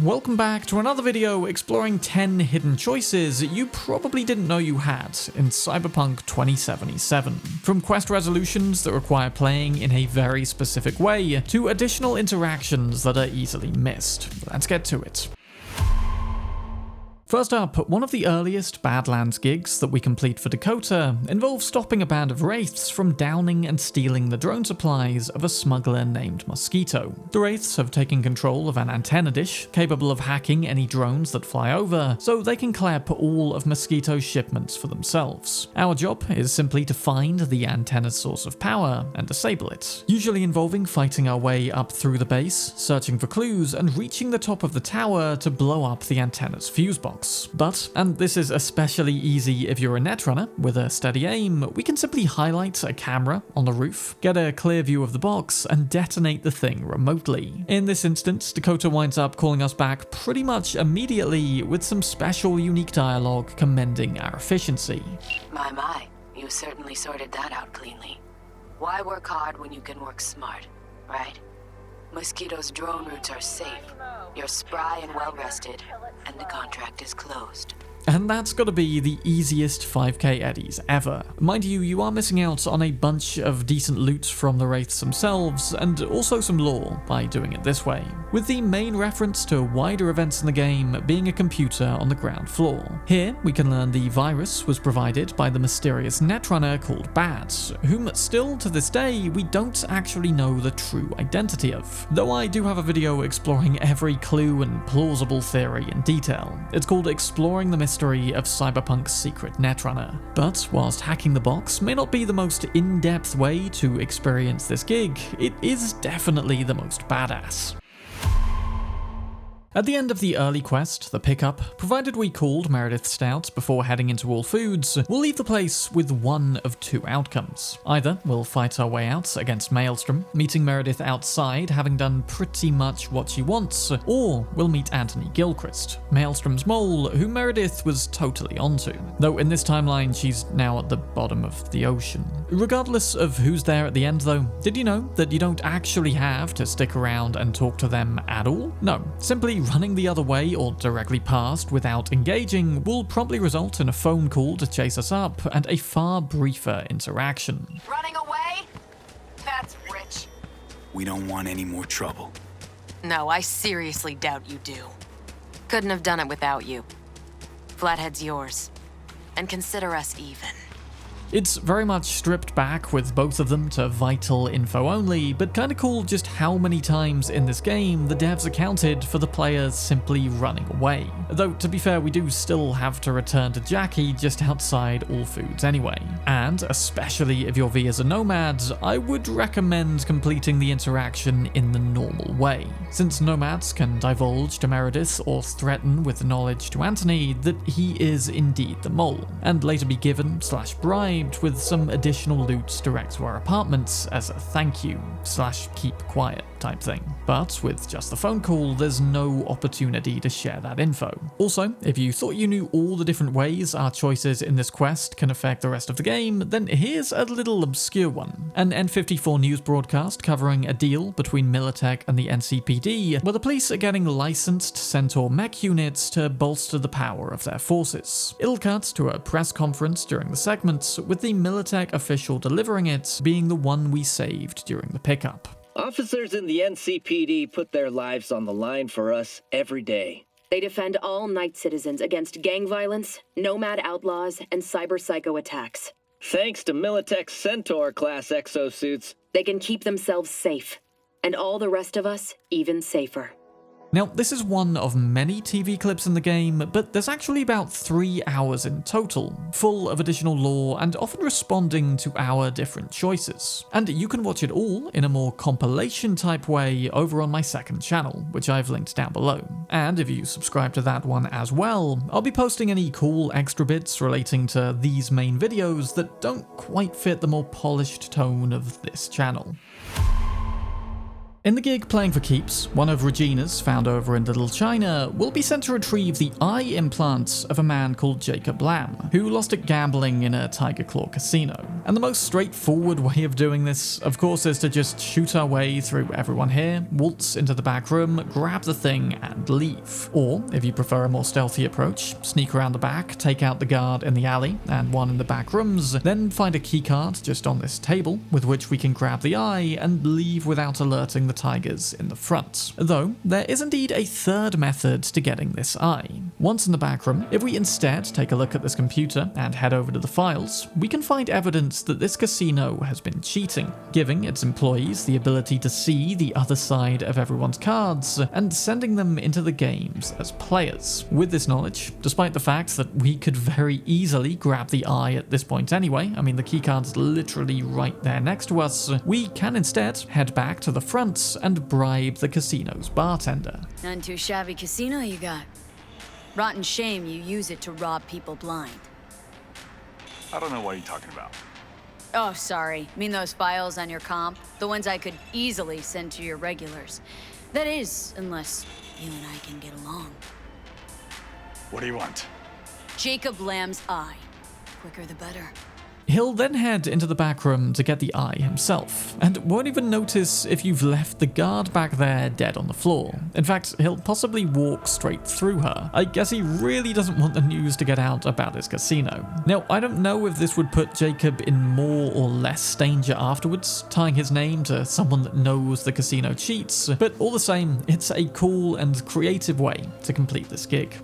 Welcome back to another video exploring 10 hidden choices you probably didn't know you had in Cyberpunk 2077. From quest resolutions that require playing in a very specific way, to additional interactions that are easily missed. Let's get to it. First up, one of the earliest Badlands gigs that we complete for Dakota involves stopping a band of wraiths from downing and stealing the drone supplies of a smuggler named Mosquito. The wraiths have taken control of an antenna dish capable of hacking any drones that fly over, so they can clap all of Mosquito's shipments for themselves. Our job is simply to find the antenna's source of power and disable it, usually involving fighting our way up through the base, searching for clues, and reaching the top of the tower to blow up the antenna's fuse box. But, and this is especially easy if you're a netrunner, with a steady aim, we can simply highlight a camera on the roof, get a clear view of the box, and detonate the thing remotely. In this instance, Dakota winds up calling us back pretty much immediately with some special unique dialogue commending our efficiency. My, you certainly sorted that out cleanly. Why work hard when you can work smart, right? Mosquito's drone routes are safe, you're spry and well-rested, and the contract is closed. And that's gotta be the easiest 5k eddies ever. Mind you, you are missing out on a bunch of decent loot from the wraiths themselves, and also some lore by doing it this way, with the main reference to wider events in the game being a computer on the ground floor. Here, we can learn the virus was provided by the mysterious netrunner called Bad, whom still to this day we don't actually know the true identity of, though I do have a video exploring every clue and plausible theory in detail. It's called Exploring the Mystery of Cyberpunk's secret netrunner. But whilst hacking the box may not be the most in-depth way to experience this gig, it is definitely the most badass. At the end of the early quest, the pickup, provided we called Meredith Stout before heading into All Foods, we'll leave the place with one of two outcomes. Either we'll fight our way out against Maelstrom, meeting Meredith outside having done pretty much what she wants, or we'll meet Anthony Gilchrist, Maelstrom's mole, who Meredith was totally onto. Though in this timeline she's now at the bottom of the ocean. Regardless of who's there at the end though, did you know that you don't actually have to stick around and talk to them at all? No, simply running the other way or directly past without engaging will promptly result in a phone call to chase us up and a far briefer interaction. Running away? That's rich. We don't want any more trouble. No, I seriously doubt you do. Couldn't have done it without you. Flathead's yours. And consider us even. It's very much stripped back with both of them to vital info only, but kinda cool just how many times in this game the devs accounted for the players simply running away. Though, to be fair, we do still have to return to Jackie just outside All Foods anyway. And, especially if your V is a nomad, I would recommend completing the interaction in the normal way, since nomads can divulge to Meredith or threaten with knowledge to Anthony that he is indeed the mole, and later be given/bribed with some additional loot direct to our apartments as a thank you/keep quiet type thing. But with just the phone call, there's no opportunity to share that info. Also, if you thought you knew all the different ways our choices in this quest can affect the rest of the game, then here's a little obscure one. An N54 news broadcast covering a deal between Militech and the NCPD, where the police are getting licensed Centaur mech units to bolster the power of their forces. It'll cut to a press conference during the segment, with the Militech official delivering it being the one we saved during the pickup. Officers in the NCPD put their lives on the line for us every day. They defend all night citizens against gang violence, nomad outlaws, and cyber psycho attacks. Thanks to Militech's Centaur-class exosuits, they can keep themselves safe, and all the rest of us even safer. Now, this is one of many TV clips in the game, but there's actually about 3 hours in total, full of additional lore and often responding to our different choices. And you can watch it all in a more compilation type way over on my second channel, which I've linked down below. And if you subscribe to that one as well, I'll be posting any cool extra bits relating to these main videos that don't quite fit the more polished tone of this channel. In the gig Playing for Keeps, one of Regina's, found over in Little China, will be sent to retrieve the eye implants of a man called Jacob Bram, who lost it gambling in a Tiger Claw casino. And the most straightforward way of doing this, of course, is to just shoot our way through everyone here, waltz into the back room, grab the thing, and leave. Or, if you prefer a more stealthy approach, sneak around the back, take out the guard in the alley and one in the back rooms, then find a keycard just on this table with which we can grab the eye and leave without alerting the tigers in the front. Though, there is indeed a third method to getting this eye. Once in the back room, if we instead take a look at this computer and head over to the files, we can find evidence that this casino has been cheating, giving its employees the ability to see the other side of everyone's cards and sending them into the games as players. With this knowledge, despite the fact that we could very easily grab the eye at this point anyway, I mean the keycard's literally right there next to us, we can instead head back to the front and bribe the casino's bartender. None too shabby casino you got. Rotten shame you use it to rob people blind. I don't know what you're talking about. Oh, sorry. Mean those files on your comp? The ones I could easily send to your regulars. That is, unless you and I can get along. What do you want? Jacob Lamb's eye. Quicker the better. He'll then head into the back room to get the eye himself, and won't even notice if you've left the guard back there dead on the floor. In fact, he'll possibly walk straight through her. I guess he really doesn't want the news to get out about his casino. Now, I don't know if this would put Jacob in more or less danger afterwards, tying his name to someone that knows the casino cheats, but all the same, it's a cool and creative way to complete this gig.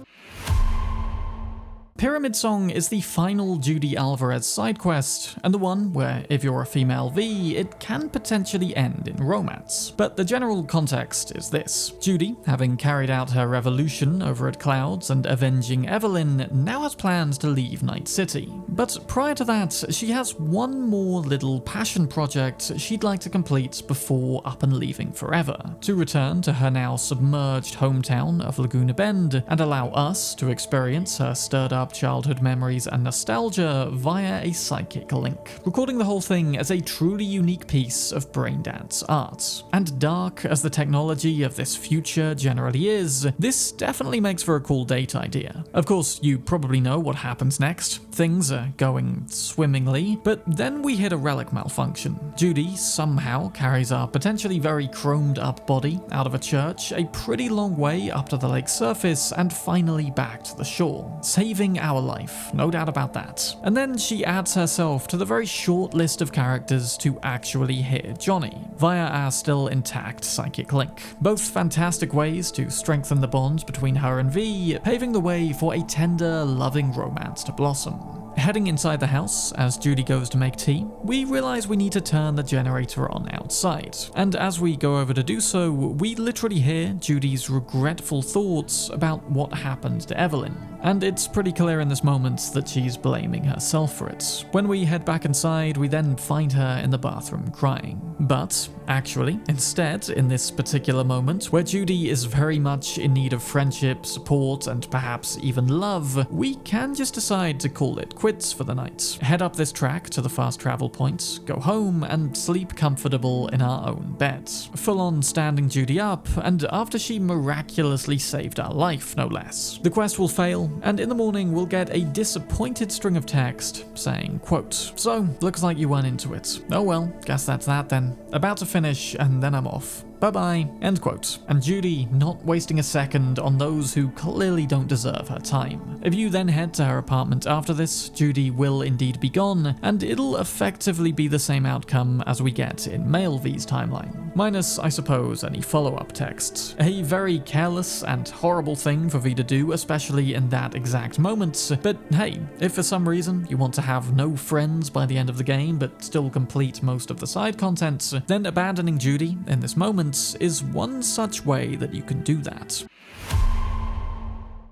Pyramid Song is the final Judy Alvarez side quest, and the one where, if you're a female V, it can potentially end in romance. But the general context is this. Judy, having carried out her revolution over at Clouds and avenging Evelyn, now has plans to leave Night City. But prior to that, she has one more little passion project she'd like to complete before up and leaving forever. To return to her now submerged hometown of Laguna Bend and allow us to experience her stirred up childhood memories and nostalgia via a psychic link, recording the whole thing as a truly unique piece of braindance art. And dark as the technology of this future generally is, this definitely makes for a cool date idea. Of course, you probably know what happens next. Things are going swimmingly, but then we hit a relic malfunction. Judy somehow carries our potentially very chromed up body out of a church a pretty long way up to the lake's surface and finally back to the shore, saving our life, no doubt about that. And then she adds herself to the very short list of characters to actually hear Johnny, via our still intact psychic link. Both fantastic ways to strengthen the bond between her and V, paving the way for a tender, loving romance to blossom. Heading inside the house, as Judy goes to make tea, we realize we need to turn the generator on outside. And as we go over to do so, we literally hear Judy's regretful thoughts about what happened to Evelyn. And it's pretty clear in this moment that she's blaming herself for it. When we head back inside, we then find her in the bathroom crying. But, actually, instead, in this particular moment, where Judy is very much in need of friendship, support, and perhaps even love, we can just decide to call it quits for the night. Head up this track to the fast travel point, go home, and sleep comfortable in our own bed. Full on standing Judy up, and after she miraculously saved our life, no less. The quest will fail, and in the morning we'll get a disappointed string of text saying, quote, "So, looks like you weren't into it. Oh well, guess that's that then. About to finish, and then I'm off. Bye-bye," end quote. And Judy not wasting a second on those who clearly don't deserve her time. If you then head to her apartment after this, Judy will indeed be gone, and it'll effectively be the same outcome as we get in Male V's timeline. Minus, I suppose, any follow-up texts. A very careless and horrible thing for V to do, especially in that exact moment. But hey, if for some reason you want to have no friends by the end of the game but still complete most of the side content, then abandoning Judy in this moment is one such way that you can do that.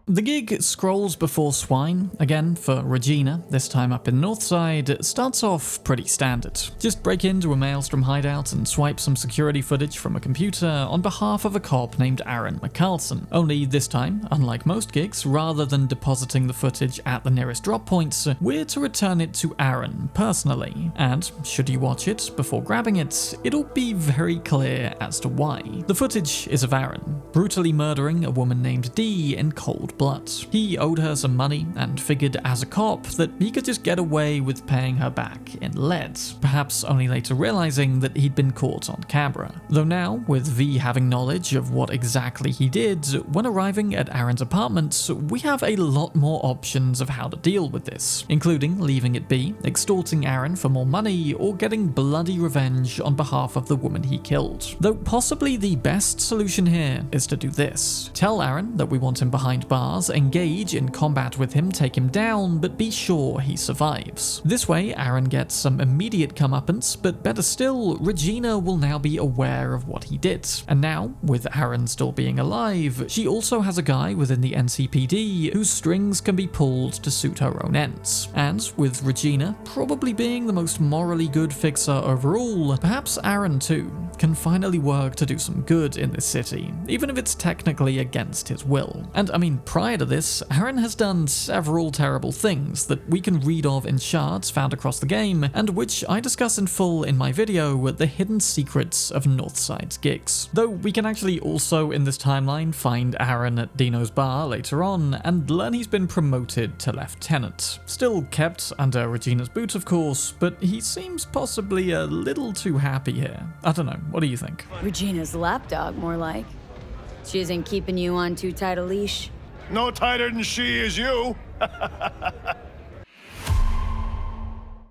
The gig Scrolls Before Swine, again for Regina, this time up in Northside, starts off pretty standard. Just break into a Maelstrom hideout and swipe some security footage from a computer on behalf of a cop named Aaron McCarlson. Only this time, unlike most gigs, rather than depositing the footage at the nearest drop points, we're to return it to Aaron personally. And should you watch it before grabbing it, it'll be very clear as to why. The footage is of Aaron brutally murdering a woman named Dee in cold blood. He owed her some money and figured as a cop that he could just get away with paying her back in lead, perhaps only later realizing that he'd been caught on camera. Though now, with V having knowledge of what exactly he did, when arriving at Aaron's apartment, we have a lot more options of how to deal with this, including leaving it be, extorting Aaron for more money, or getting bloody revenge on behalf of the woman he killed. Though possibly the best solution here is to do this. Tell Aaron that we want him behind bars, engage in combat with him, take him down, but be sure he survives. This way, Aaron gets some immediate comeuppance, but better still, Regina will now be aware of what he did. And now, with Aaron still being alive, she also has a guy within the NCPD whose strings can be pulled to suit her own ends. And with Regina probably being the most morally good fixer overall, perhaps Aaron too can finally work to do some good in this city, even if it's technically against his will. And I mean, prior to this, Aaron has done several terrible things that we can read of in shards found across the game, and which I discuss in full in my video, The Hidden Secrets of Northside's Gigs. Though we can actually also in this timeline find Aaron at Dino's bar later on, and learn he's been promoted to lieutenant. Still kept under Regina's boot of course, but he seems possibly a little too happy here. I don't know, what do you think? Regina's lapdog, more like. She isn't keeping you on too tight a leash. No tighter than she is you.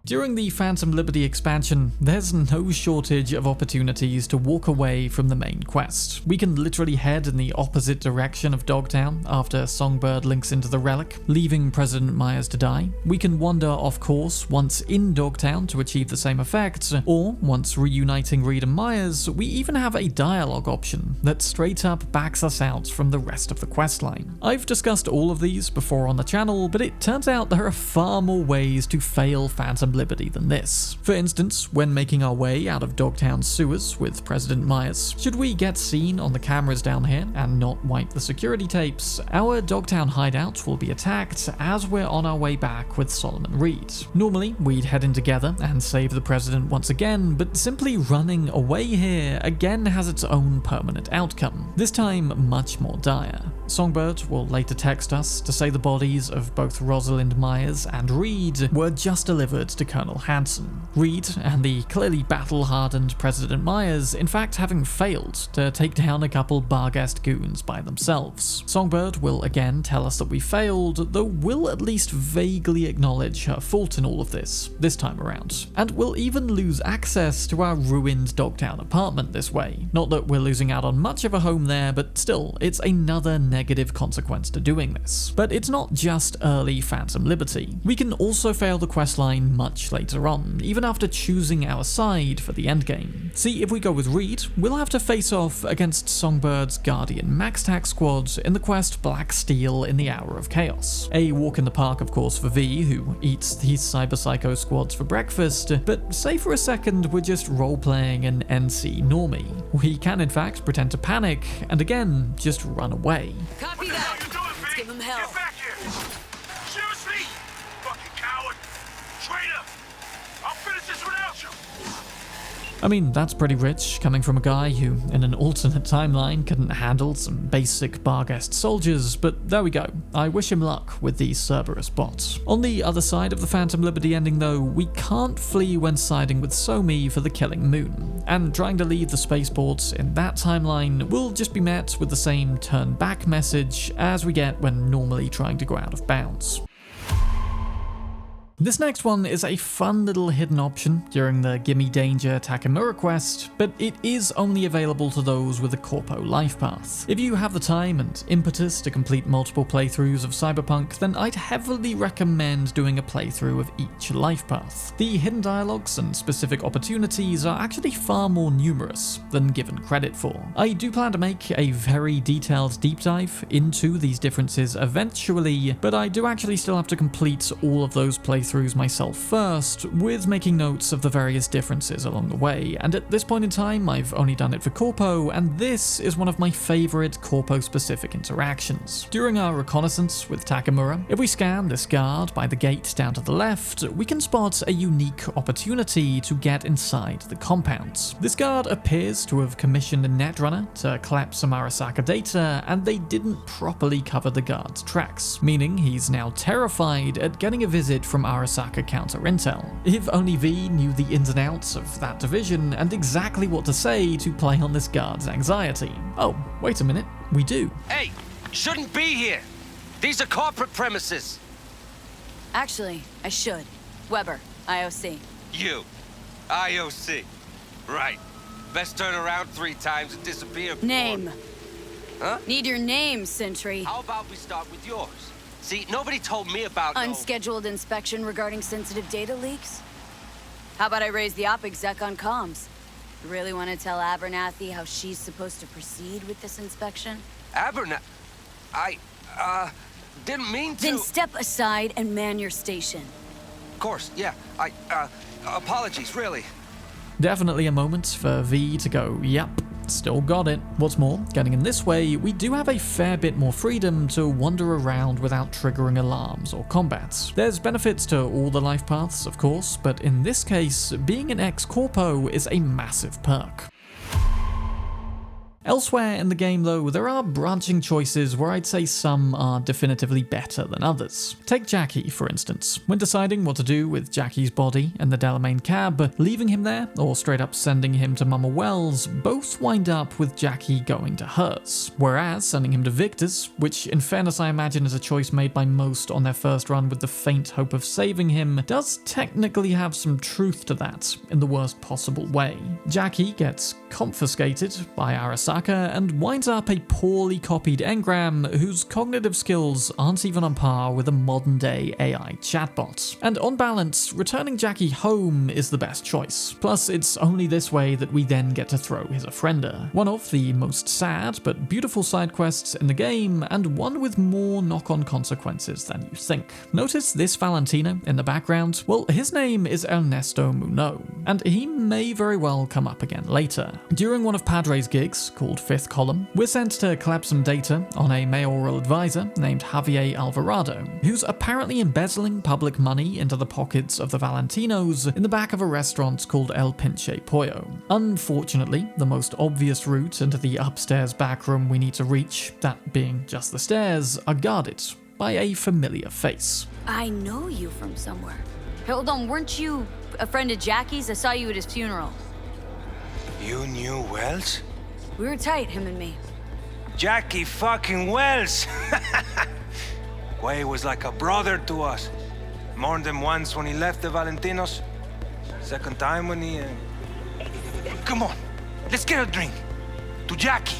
During the Phantom Liberty expansion, there's no shortage of opportunities to walk away from the main quest. We can literally head in the opposite direction of Dogtown after Songbird links into the relic, leaving President Myers to die. We can wander off course once in Dogtown to achieve the same effect, or once reuniting Reed and Myers, we even have a dialogue option that straight up backs us out from the rest of the questline. I've discussed all of these before on the channel, but it turns out there are far more ways to fail Phantom Liberty than this. For instance, when making our way out of Dogtown's sewers with President Myers, should we get seen on the cameras down here and not wipe the security tapes, our Dogtown hideout will be attacked as we're on our way back with Solomon Reed. Normally, we'd head in together and save the president once again, but simply running away here again has its own permanent outcome, this time much more dire. Songbird will later text us to say the bodies of both Rosalind Myers and Reed were just delivered to Colonel Hanson. Reed and the clearly battle-hardened President Myers in fact having failed to take down a couple Barghest goons by themselves. Songbird will again tell us that we failed, though we'll at least vaguely acknowledge her fault in all of this time around. And we'll even lose access to our ruined Dogtown apartment this way. Not that we're losing out on much of a home there, but still, it's another negative consequence to doing this. But it's not just early Phantom Liberty. We can also fail the questline much later on, even after choosing our side for the endgame. See, if we go with Reed, we'll have to face off against Songbird's Guardian MaxTac squad in the quest Black Steel in the Hour of Chaos. A walk in the park, of course, for V, who eats these Cyber Psycho squads for breakfast, but say for a second we're just role-playing an NC normie. We can in fact pretend to panic, and again, just run away. Copy that. Let's give him hell. Get back here! Seriously? Fucking coward! Traitor! I'll finish this without you! I mean, that's pretty rich, coming from a guy who, in an alternate timeline, couldn't handle some basic Barghest soldiers, but there we go. I wish him luck with these Cerberus bots. On the other side of the Phantom Liberty ending though, we can't flee when siding with Somi for the Killing Moon, and trying to leave the spaceports in that timeline will just be met with the same turn back message as we get when normally trying to go out of bounds. This next one is a fun little hidden option during the Gimme Danger Takamura quest, but it is only available to those with a Corpo life path. If you have the time and impetus to complete multiple playthroughs of Cyberpunk, then I'd heavily recommend doing a playthrough of each life path. The hidden dialogues and specific opportunities are actually far more numerous than given credit for. I do plan to make a very detailed deep dive into these differences eventually, but I do actually still have to complete all of those playthroughs myself first, with making notes of the various differences along the way, and at this point in time I've only done it for Corpo, and this is one of my favourite Corpo-specific interactions. During our reconnaissance with Takamura, if we scan this guard by the gate down to the left, we can spot a unique opportunity to get inside the compound. This guard appears to have commissioned a netrunner to collect some Arasaka data, and they didn't properly cover the guard's tracks, meaning he's now terrified at getting a visit from Arasaka counter intel. If only V knew the ins and outs of that division and exactly what to say to play on this guard's anxiety. Oh, wait a minute, we do. Hey, shouldn't be here. These are corporate premises. Actually, I should. Weber, IOC. You, IOC. Right. Best turn around 3 times and disappear. Name. Huh? Need your name, Sentry. How about we start with yours? See, nobody told me about Unscheduled inspection regarding sensitive data leaks? How about I raise the op exec on comms? You really want to tell Abernathy how she's supposed to proceed with this inspection? Abernathy? Didn't mean to. Then step aside and man your station. Of course, yeah. Apologies, really. Definitely a moment for V to go, yep, still got it. What's more, getting in this way, we do have a fair bit more freedom to wander around without triggering alarms or combats. There's benefits to all the life paths, of course, but in this case, being an ex-corpo is a massive perk. Elsewhere in the game though, there are branching choices where I'd say some are definitively better than others. Take Jackie for instance. When deciding what to do with Jackie's body in the Delamain cab, leaving him there or straight up sending him to Mama Wells both wind up with Jackie going to hers. Whereas sending him to Victor's, which in fairness I imagine is a choice made by most on their first run with the faint hope of saving him, does technically have some truth to that in the worst possible way. Jackie gets confiscated by Arasaka and winds up a poorly copied engram whose cognitive skills aren't even on par with a modern-day AI chatbot. And on balance, returning Jackie home is the best choice. Plus, it's only this way that we then get to throw his offrender. One of the most sad but beautiful side quests in the game, and one with more knock-on consequences than you think. Notice this Valentino in the background? Well, his name is Ernesto Muno, and he may very well come up again later. During one of Padre's gigs, called Fifth Column, we're sent to collect some data on a mayoral advisor named Javier Alvarado, who's apparently embezzling public money into the pockets of the Valentinos in the back of a restaurant called El Pinche Pollo. Unfortunately, the most obvious route into the upstairs back room we need to reach, that being just the stairs, are guarded by a familiar face. I know you from somewhere. Hold on, weren't you a friend of Jackie's? I saw you at his funeral. You knew Wells? We were tight, him and me. Jackie fucking Wells! Why, he was like a brother to us. Mourned him once when he left the Valentinos. Second time when he... Come on, let's get a drink. To Jackie.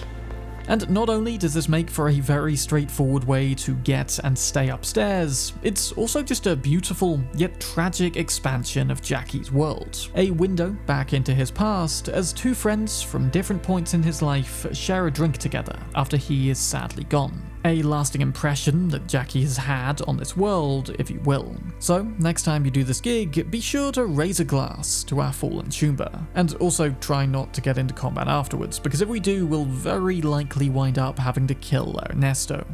And not only does this make for a very straightforward way to get and stay upstairs, it's also just a beautiful yet tragic expansion of Jackie's world. A window back into his past as two friends from different points in his life share a drink together after he is sadly gone. A lasting impression that Jackie has had on this world, if you will. So, next time you do this gig, be sure to raise a glass to our fallen Tumba. And also try not to get into combat afterwards, because if we do, we'll very likely wind up having to kill Ernesto.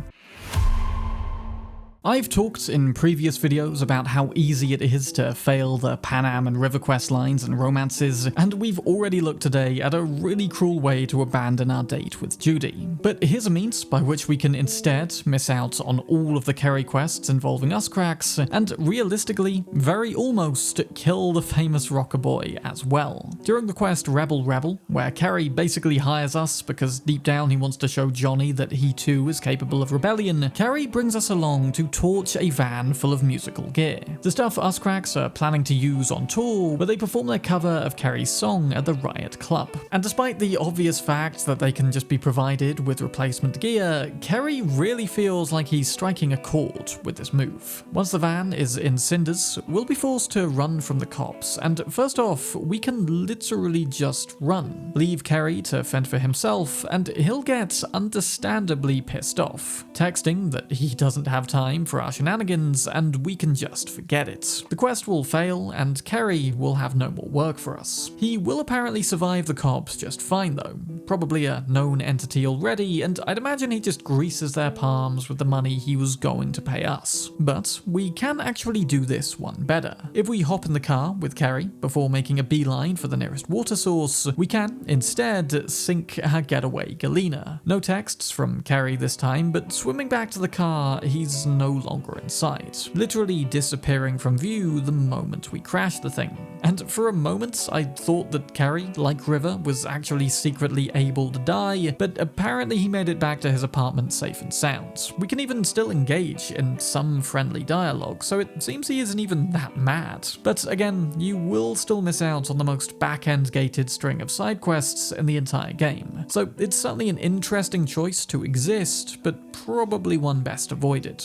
I've talked in previous videos about how easy it is to fail the Pan Am and River Quest lines and romances, and we've already looked today at a really cruel way to abandon our date with Judy. But here's a means by which we can instead miss out on all of the Kerry quests involving us cracks, and realistically, very almost kill the famous rocker boy as well. During the quest Rebel Rebel, where Kerry basically hires us because deep down he wants to show Johnny that he too is capable of rebellion, Kerry brings us along to torch a van full of musical gear. The stuff us cracks are planning to use on tour, where they perform their cover of Kerry's song at the Riot Club. And despite the obvious fact that they can just be provided with replacement gear, Kerry really feels like he's striking a chord with this move. Once the van is in cinders, we'll be forced to run from the cops, and first off, we can literally just run. Leave Kerry to fend for himself, and he'll get understandably pissed off, texting that he doesn't have time for our shenanigans and we can just forget it. The quest will fail, and Kerry will have no more work for us. He will apparently survive the cops just fine though, probably a known entity already, and I'd imagine he just greases their palms with the money he was going to pay us. But we can actually do this one better. If we hop in the car with Kerry before making a beeline for the nearest water source, we can instead sink our getaway Galena. No texts from Kerry this time, but swimming back to the car, he's no longer in sight, literally disappearing from view the moment we crash the thing. And for a moment, I thought that Kerry, like River, was actually secretly able to die, but apparently he made it back to his apartment safe and sound. We can even still engage in some friendly dialogue, so it seems he isn't even that mad. But again, you will still miss out on the most back-end gated string of side quests in the entire game. So it's certainly an interesting choice to exist, but probably one best avoided.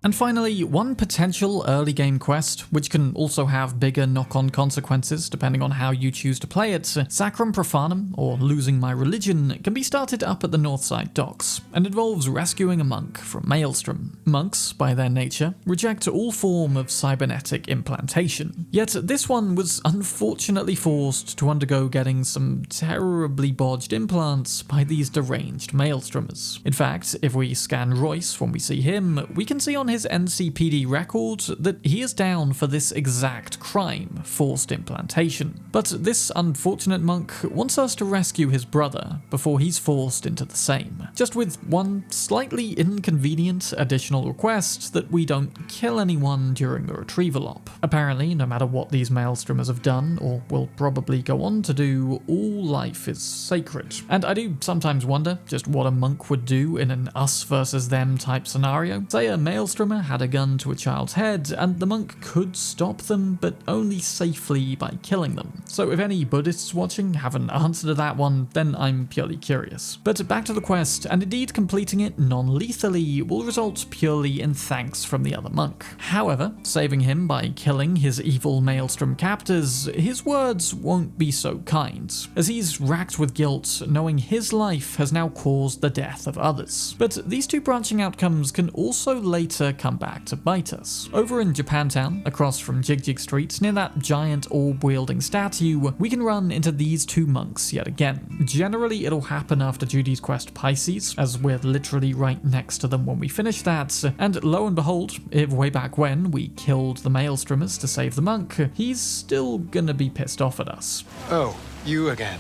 And finally, one potential early game quest, which can also have bigger knock-on consequences depending on how you choose to play it, Sacrum Profanum, or Losing My Religion, can be started up at the Northside docks, and involves rescuing a monk from Maelstrom. Monks, by their nature, reject all form of cybernetic implantation. Yet this one was unfortunately forced to undergo getting some terribly bodged implants by these deranged Maelstromers. In fact, if we scan Royce when we see him, we can see on his NCPD record that he is down for this exact crime, forced implantation. But this unfortunate monk wants us to rescue his brother before he's forced into the same. Just with one slightly inconvenient additional request that we don't kill anyone during the retrieval op. Apparently, no matter what these Maelstromers have done, or will probably go on to do, all life is sacred. And I do sometimes wonder just what a monk would do in an us versus them type scenario. Say a Maelstrom had a gun to a child's head, and the monk could stop them, but only safely by killing them. So if any Buddhists watching have an answer to that one, then I'm purely curious. But back to the quest, and indeed completing it non-lethally will result purely in thanks from the other monk. However, saving him by killing his evil Maelstrom captors, his words won't be so kind, as he's racked with guilt knowing his life has now caused the death of others. But these two branching outcomes can also later come back to bite us. Over in Japantown, across from Jig Street, near that giant orb-wielding statue, we can run into these two monks yet again. Generally, it'll happen after Judy's quest Pisces, as we're literally right next to them when we finish that, and lo and behold, if way back when we killed the Maelstromers to save the monk, he's still gonna be pissed off at us. Oh, you again.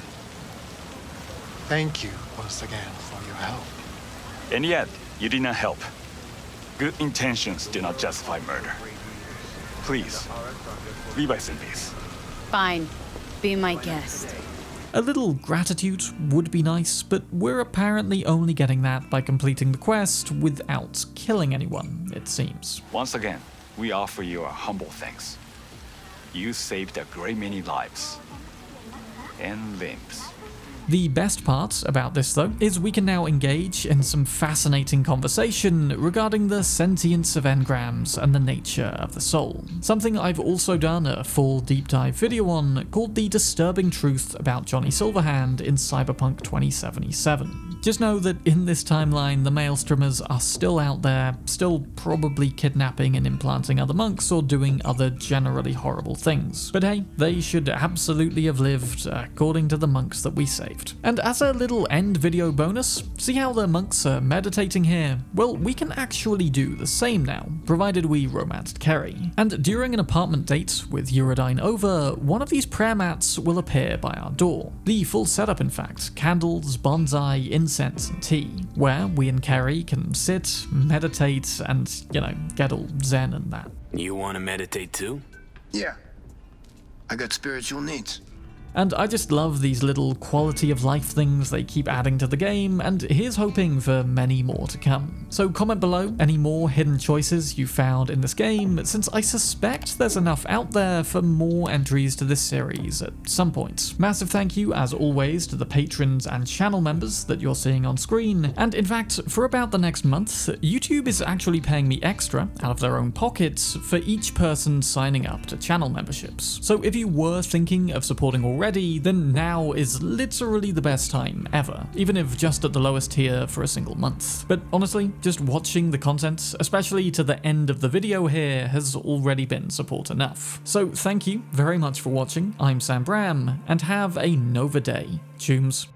Thank you once again for your help. And yet, you did not help. Good intentions do not justify murder. Please, leave us in peace. Fine. Be my guest. A little gratitude would be nice, but we're apparently only getting that by completing the quest without killing anyone, it seems. Once again, we offer you our humble thanks. You saved a great many lives. And limbs. The best part about this, though, is we can now engage in some fascinating conversation regarding the sentience of engrams and the nature of the soul. Something I've also done a full deep dive video on, called The Disturbing Truth About Johnny Silverhand in Cyberpunk 2077. Just know that in this timeline, the Maelstromers are still out there, still probably kidnapping and implanting other monks or doing other generally horrible things. But hey, they should absolutely have lived according to the monks that we saved. And as a little end video bonus, see how the monks are meditating here? Well, we can actually do the same now, provided we romanced Kerry. And during an apartment date with Uridine over, one of these prayer mats will appear by our door. The full setup, in fact: candles, bonsai, incense, and tea, where we and Kerry can sit, meditate, and, get all zen and that. You want to meditate too? Yeah. I got spiritual needs. And I just love these little quality of life things they keep adding to the game, and here's hoping for many more to come. So comment below any more hidden choices you found in this game, since I suspect there's enough out there for more entries to this series at some point. Massive thank you as always to the patrons and channel members that you're seeing on screen, and in fact for about the next month, YouTube is actually paying me extra out of their own pockets for each person signing up to channel memberships. So if you were thinking of supporting already, then now is literally the best time ever, even if just at the lowest tier for a single month. But honestly, just watching the content, especially to the end of the video here, has already been support enough. So thank you very much for watching. I'm Bram, and have a Nova day. Tooms.